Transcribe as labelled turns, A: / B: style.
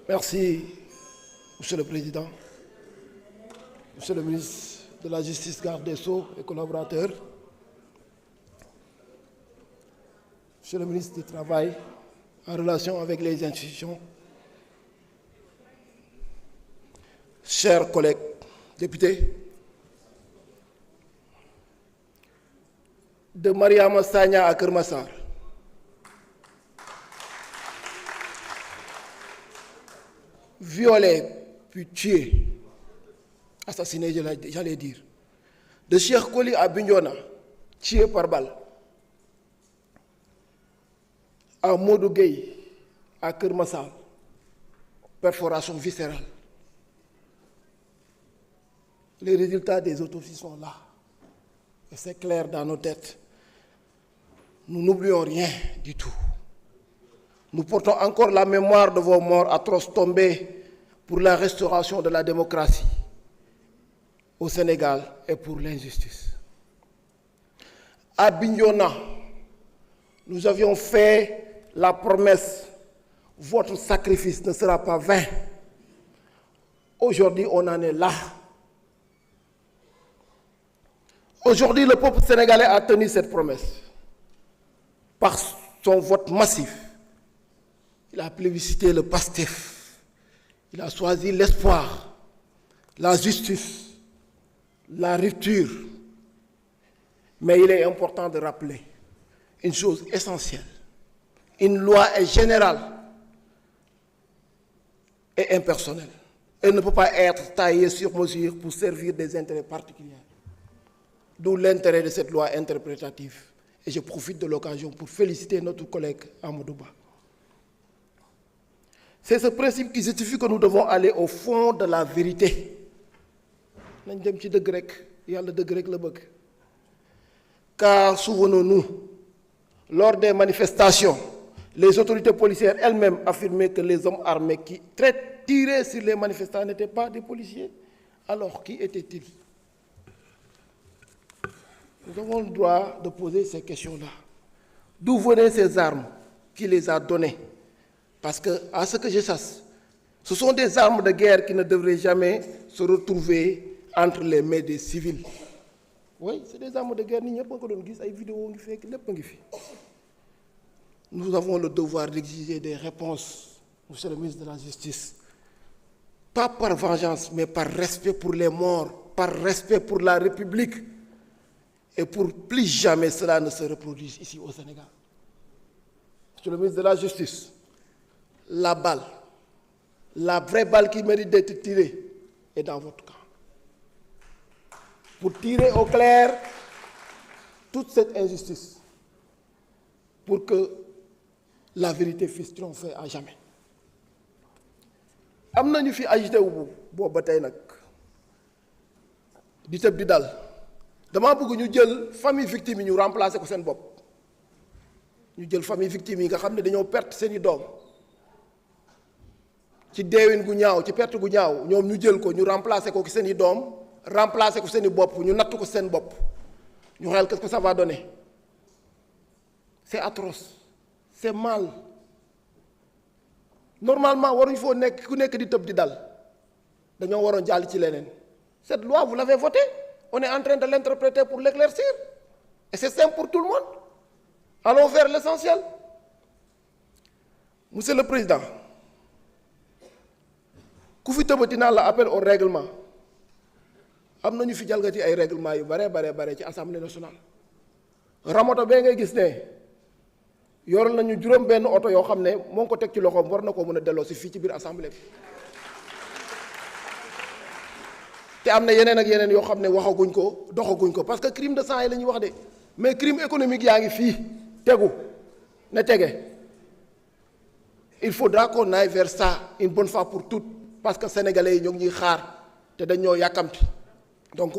A: Merci, Monsieur le Président, Monsieur le ministre de la Justice, garde des Sceaux et collaborateurs, Monsieur le ministre du Travail, en relation avec les institutions, chers collègues députés, de Mariama Sagna à Keur Massar, violé, puis tué, assassiné, j'allais dire, de Cheikh Koli à Bignona, tué par balle, à Modou Gueye à Keur Massar, perforation viscérale. Les résultats des autopsies sont là, et c'est clair dans nos têtes. Nous n'oublions rien du tout. Nous portons encore la mémoire de vos morts atroces tombés pour la restauration de la démocratie au Sénégal et pour l'injustice. À Bignona, nous avions fait la promesse, votre sacrifice ne sera pas vain. Aujourd'hui, on en est là. Aujourd'hui, le peuple sénégalais a tenu cette promesse par son vote massif. Il a plébiscité le PASTEF. Il a choisi l'espoir, la justice, la rupture. Mais il est important de rappeler une chose essentielle. Une loi est générale et impersonnelle. Elle ne peut pas être taillée sur mesure pour servir des intérêts particuliers. D'où l'intérêt de cette loi interprétative. Et je profite de l'occasion pour féliciter notre collègue Amadou Ba. C'est ce principe qui justifie que nous devons aller au fond de la vérité. Car souvenons-nous, lors des manifestations, les autorités policières elles-mêmes affirmaient que les hommes armés qui tiraient sur les manifestants n'étaient pas des policiers. Alors, qui étaient-ils? Nous avons le droit de poser ces questions-là. D'où venaient ces armes? Qui les a données? Parce que, à ce que je sache, ce sont des armes de guerre qui ne devraient jamais se retrouver entre les mains des civils. Oui, c'est des armes de guerre. Nous avons le devoir d'exiger des réponses, Monsieur le ministre de la Justice. Pas par vengeance, mais par respect pour les morts, par respect pour la République. Et pour plus jamais cela ne se reproduise ici au Sénégal. Monsieur le ministre de la Justice, la balle, la vraie balle qui mérite d'être tirée est dans votre camp. Pour tirer au clair toute cette injustice, pour que la vérité puisse triompher à jamais. Am na ñu fi agité wu boobu ba tey nag di tëb di dal. Dama bëgg ñu jël famille victime yi ñu remplacer ko seen bopp ñu jël famille victime yi nga xam ne dañoo perte seeni doom ci deewin gu ñaaw ci perte gu ñaaw ñoom ñu jël ko ñu remplacer ko ci seeni doom remplacer ko seeni bopp ñu natt ko seen bopp ñu xool qu'est-ce que ça va donner. C'est atroce, c'est mal. Normalement waruñu foo nekk ku nekk di tëb di dal dañoo waroon jàll ci leneen. Cette loi vous l'avez votée. On est en train de l'interpréter pour l'éclaircir. Et c'est simple pour tout le monde. Allons vers l'essentiel. Monsieur le Président, ku fi tëbati naa la appel au règlement. Am na ñu fi jalgati ay règlement yu bare ci Assemblée nationale. Ramoto bee ngay gis ne yoral nañu juróom benn oto yoo xam ne moo ngi ko teg ci loxoom war na ko mën a delloo si fii ci biir Assemblée bi. te am na yeneen ak yeneen yoo xam ne waxaguñ ko doxaguñ ko parce que crime de sang yi la ñuy wax de mais crime économique yaa ngi fii tegu ne tege il faudra qu'on aille vers ça une bonne fois pour toutes parce que sénégalais yi ñoo ngi ñuy xaar te dañ ñoo yàkkamti donc